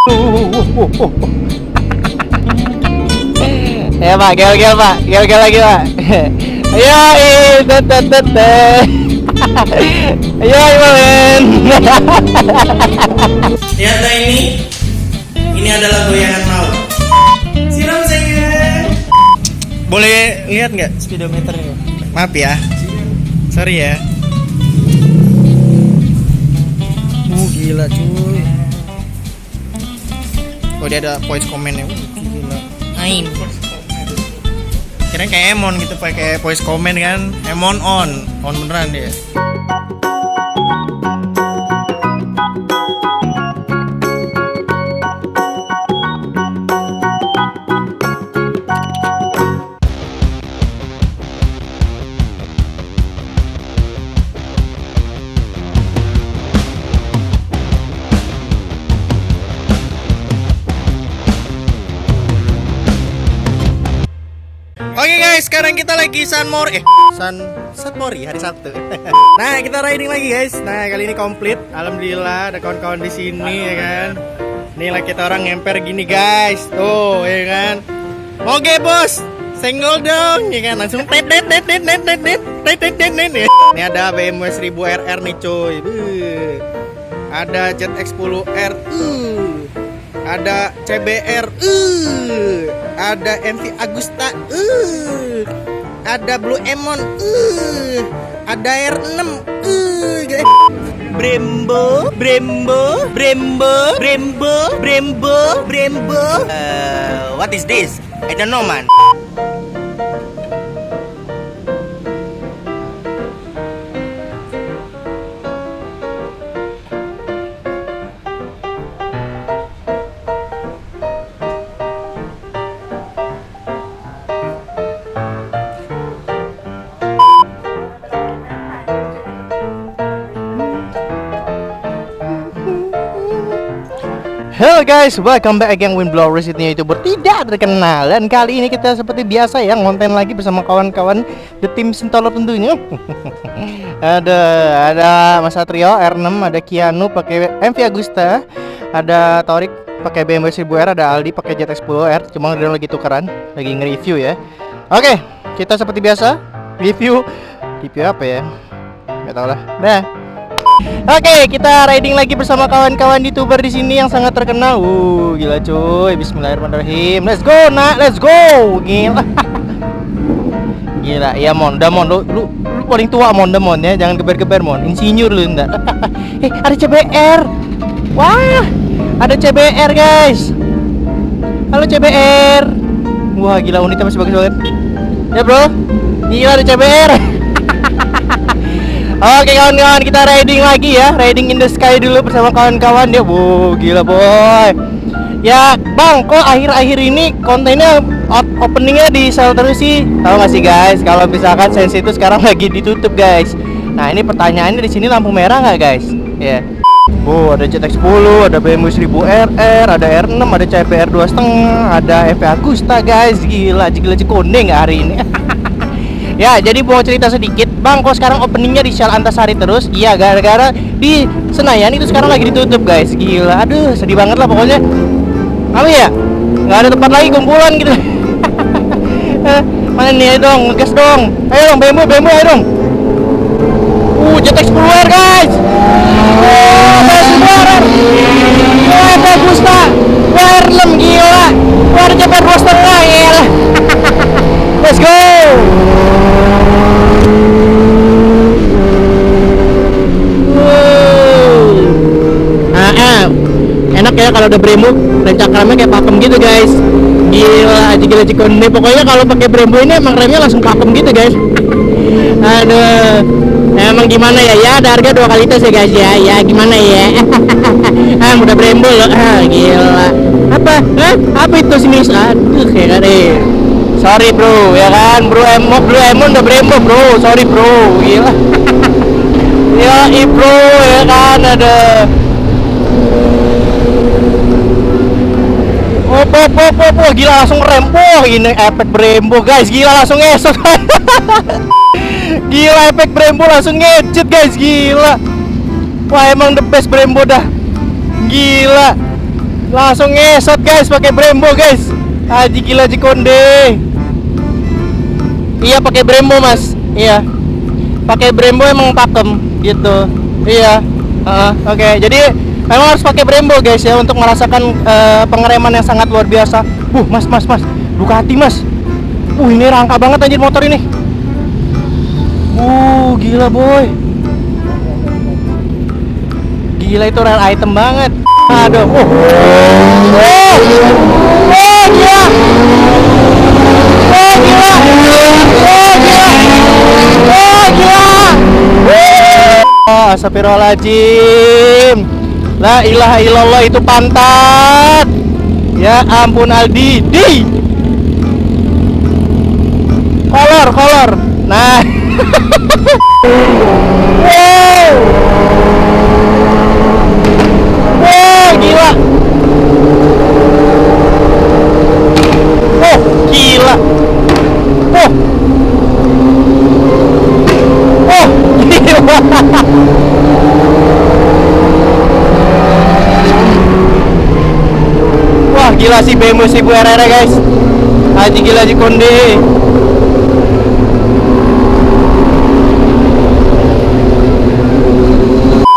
Ya Pak, gel Pak, gel lagi Pak. Ayo, ayo men. Lihatlah ini adalah goyangan mau. Siram sayang. Boleh lihat nggak speedometernya? Maaf ya, sorry ya. Gila cuy. Oh dia ada voice comment-nya. Gila. Ain. Kirain kayak Emon gitu pakai voice comment kan. Emon on beneran dia. Oke guys, sekarang kita lagi Sunmori hari Sabtu. Nah, kita riding lagi guys. Nah, kali ini komplit. Alhamdulillah ada kawan-kawan di sini ya kan. Inilah kita orang ngemper gini guys. Tuh, ya kan. Oke, Bos. Senggol dong, ya kan. Langsung tet. Ini ada BMW 1000 RR nih, cuy. Ada ZX10R. Ada CBR, ada MV Agusta, ada Blue Emon, ada R6, Brembo. What is this? I don't know, man. Hello guys, welcome back again with Blowers, itu YouTuber tidak terkenal. Dan kali ini kita seperti biasa ya, ngonten lagi bersama kawan-kawan The Team Sentolo tentunya. Ada Mas Satrio R6, ada Kianu pakai MV Agusta, ada Torik pakai BMW 1000R, ada Aldi pakai ZX10R. Cuma dia lagi tukeran, lagi nge-review ya. Oke, kita seperti biasa review apa ya? Gak tau lah. Nah. Oke, kita riding lagi bersama kawan-kawan YouTuber di sini yang sangat terkenal. Gila cuy. Bismillahirrahmanirrahim. Let's go, nak. Let's go. Gila. Gila, ya Mon. Udah Mon, lu paling tua Mon, ya. Jangan geber-geber Mon. Insinyur lu enggak. Ada CBR. Wah, ada CBR, guys. Halo CBR. Wah, gila unitnya masih bagus banget. Ya, Bro. Gila ada CBR. Oke kawan-kawan, kita riding lagi ya, riding in the sky dulu bersama kawan-kawan dia. Wow, gila boy. Ya bang, kok akhir-akhir ini kontennya openingnya di sel terus sih? Tahu nggak sih guys, kalau misalkan Sensi itu sekarang lagi ditutup guys. Nah ini pertanyaannya, di sini lampu merah nggak guys? Ya. Oh, ada ZX10, ada BMW 1000RR, ada R6, ada CBR 2,5, ada FV Agusta guys. Gila kuning nggak hari ini? Ya, jadi mau cerita sedikit, Bang, kok sekarang openingnya di Shell Antasari terus? Iya, gara-gara di Senayan itu sekarang lagi ditutup, guys. Gila, aduh, sedih banget lah pokoknya. Apa ya? Nggak ada tempat lagi kumpulan gitu. Mana nih, ayo dong, ngegas dong. Ayo dong, BMW, ayo dong. ZX10R, guys. ZX10R. FV Agusta. R6, gila. Ada CBR 2,5, gila. Let's go. Enak ya kalau ada Brembo, rem cakramnya kayak pakem gitu guys. Gila konde. Pokoknya kalau pakai Brembo ini emang remnya langsung pakem gitu guys. Aduh, emang gimana ya? Ya ada harga 2 kali tes ya guys ya. Ya gimana ya? Udah Brembo loh. Gila. Apa itu sini? Aduh kayak deh. Sorry bro, ya kan, Blue Emon udah Brembo bro, sorry bro, gila. Ya bro, ya kan, ada. Gila langsung rem. Ini efek Brembo guys, gila langsung ngesot. Gila efek Brembo langsung ngejit guys, gila. Wah emang the best Brembo dah. Gila. Langsung ngesot guys pakai Brembo guys. Haji gila Haji Konde. Iya pakai Brembo mas. Iya. Pakai Brembo emang pakem gitu. Iya. Oke. Jadi memang harus pakai Brembo guys ya untuk merasakan pengereman yang sangat luar biasa. Mas. Ducati mas. Ini rangka banget anjir motor ini. Gila boy. Gila itu rare item banget. Aduh. Gila. Gila. Astagfirullahaladzim. La ilaha illallah itu pantat. Ya ampun Aldi. Kolor. Nah. Gila. Gila. Gila. Wah, gila sih BMW 1000 RR guys. Haji gila Haji Konde.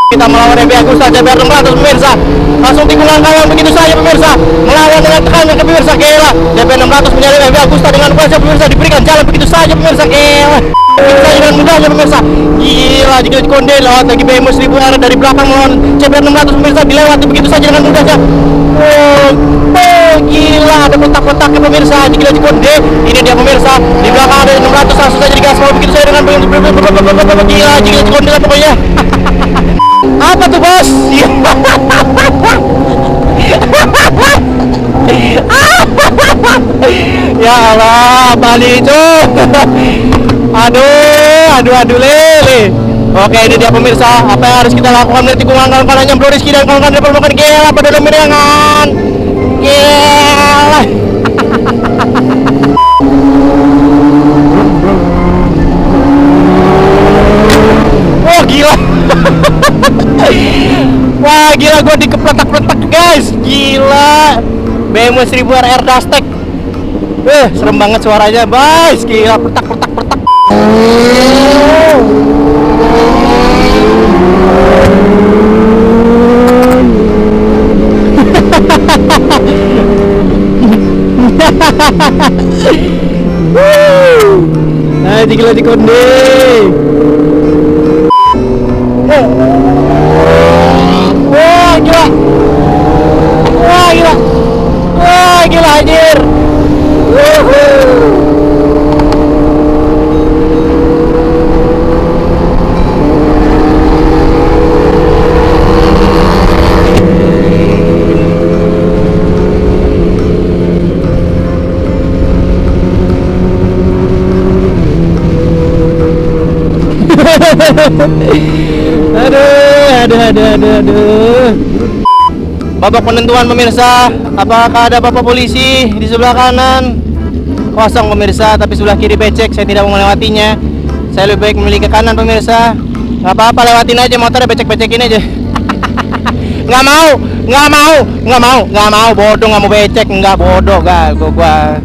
Kita melawan RB Agusta CBR 600 pemirsa. Langsung tikungan kawan begitu saja pemirsa. Melawan dengan tekanan ke pemirsa gila. CBR 600 menyalip RB Agusta dengan kuasa pemirsa, diberikan jalan begitu saja pemirsa gila. Bisa dengan mudahnya pemirsa. Gila jika Konde lewat lagi BMW 1000 R dari belakang melawan CBR 600 pemirsa, dilewati begitu saja dengan mudahnya. Gila ada kotak-kotaknya pemirsa. Gila Konde. Ini dia pemirsa. Di belakang ada 600 langsung saja digaspol begitu saja dengan gila jika Konde lah pokoknya. Apa tuh bos? Ya Allah, Bali itu. Aduh lele. Oke ini dia pemirsa. Apa yang harus kita lakukan dari tikungan kawan-kawan nyemplung Rizky dan kawan-kawan dari permukaan gila pada dominan. Gila. Gila. Wah gila gue dikepletak-pletak guys. Gila BMW 1000 RR Dastek. Serem banget suaranya guys. Gila pletak. Gila di Konde. Gila anjir. Aduh. Babak penentuan pemirsa. Apakah ada bapak polisi di sebelah kanan? Kosong pemirsa, tapi sebelah kiri becek. Saya tidak mau melewatinya. Saya lebih baik memilih ke kanan pemirsa. Gak apa-apa, lewatin aja motornya, becek-becekin aja. Nggak mau, bodoh, nggak mau becek, nggak bodoh, gua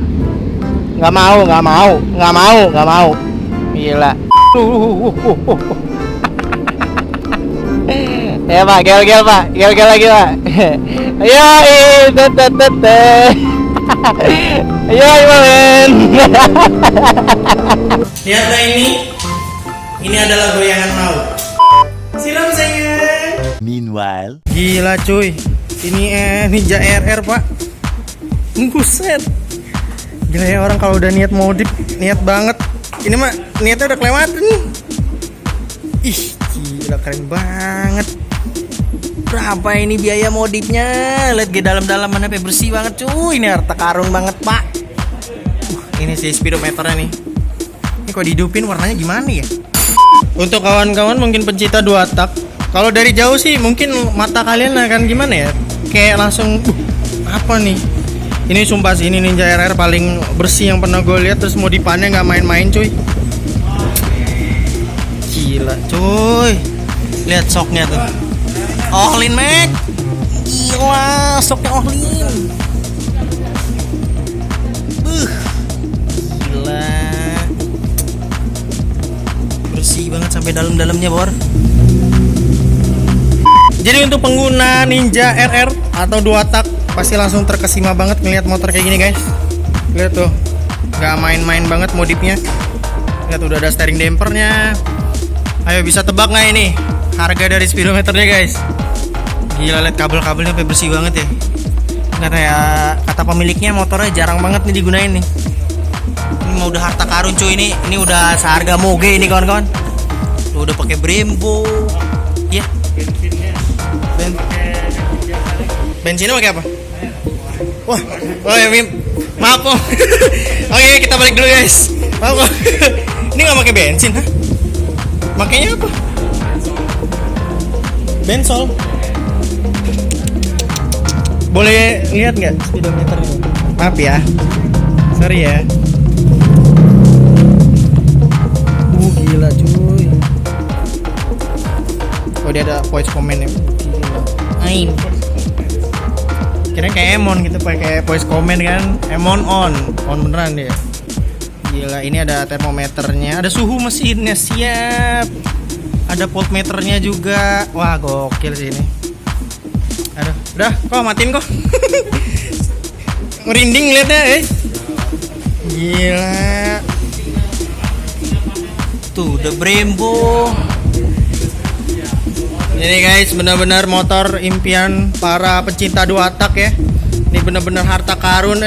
nggak mau. Gila. Ya pak, gel lagi pak. Ayo, ayo men. Lihatlah ini adalah goyangan maut. Siram sayang. Meanwhile, gila cuy, ini Ninja RR pak. Buset. Gila ya orang kalau udah niat modif, niat banget. Ini mah niatnya udah kelewatan nih. Ih, gila keren banget. Berapa ini biaya modifnya? Lihat ke dalam-dalamannya bersih banget cuy. Ini harta karun banget pak. Ini sih speedometernya nih. Ini kok dihidupin warnanya gimana ya? Untuk kawan-kawan mungkin pencinta 2 tak, kalau dari jauh sih mungkin mata kalian akan gimana ya? Kayak langsung apa nih? Ini sumpah sih, ini Ninja RR paling bersih yang pernah gue lihat. Terus modifannya nggak main-main cuy. Gila cuy. Lihat shocknya tuh. All in Mac. Gila. wah, stoknya Ohlin. Gila. Bersih banget sampai dalam-dalamnya, Bor. Jadi untuk pengguna Ninja RR atau 2 tak pasti langsung terkesima banget ngeliat motor kayak gini, guys. Lihat tuh, nggak main-main banget modifnya. Lihat udah ada steering dampernya. Ayo bisa tebak nggak ini harga dari speedometernya, guys? Gila, lihat kabel-kabelnya sampai bersih banget ya. Nggak kayak kata pemiliknya motornya jarang banget nih digunain nih. Ini mau udah harta karun cuy, ini udah seharga moge ini kawan-kawan. Tuh, udah pakai Brembo. Ya. Bensinnya pakai apa? Wah, oh ya Mim, maaf kok. Oke, kita balik dulu guys. Maaf kok. Ini nggak pakai bensin, hah? Makanya apa? Bensol. Boleh lihat nggak speedometernya? Maaf ya, sorry ya. Gila cuy. Oh, dia ada voice comment ya. Ain. Kira kayak Emon gitu, pakai voice comment kan. Emon on beneran dia. Gila, ini ada termometernya, ada suhu mesinnya siap. Ada voltmeternya juga. Wah, gokil sih ini. Aduh, udah, kok matiin kok. Merinding liatnya, Gila. Tuh, udah Brembo. Ini guys, benar-benar motor impian para pecinta 2 tak ya. Ini benar-benar harta karun,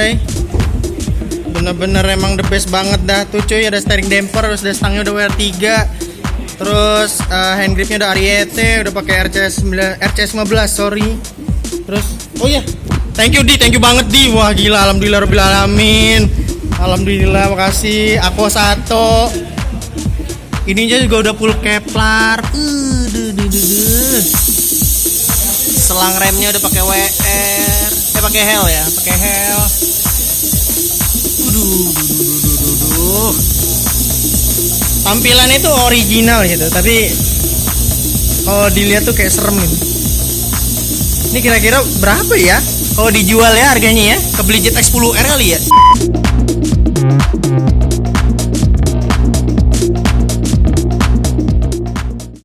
Benar-benar emang the best banget dah. Tuh cuy, ada steering damper, terus ada stangnya udah WR3. Terus hand gripnya udah Ariete, udah pakai RCS 15, sorry. Terus, oh iya, thank you banget Di. Wah gila, alhamdulillah rabbil alamin. Alhamdulillah, makasih. Aku satu. Ininya juga udah full Kevlar. Selang remnya udah pakai WR. Pakai Hell ya, pakai Hell. Tampilannya itu original gitu, tapi kalau dilihat tuh kayak serem gitu. Ini kira-kira berapa ya? Kalau dijual ya harganya ya? Ke beli Jet X10R kali ya?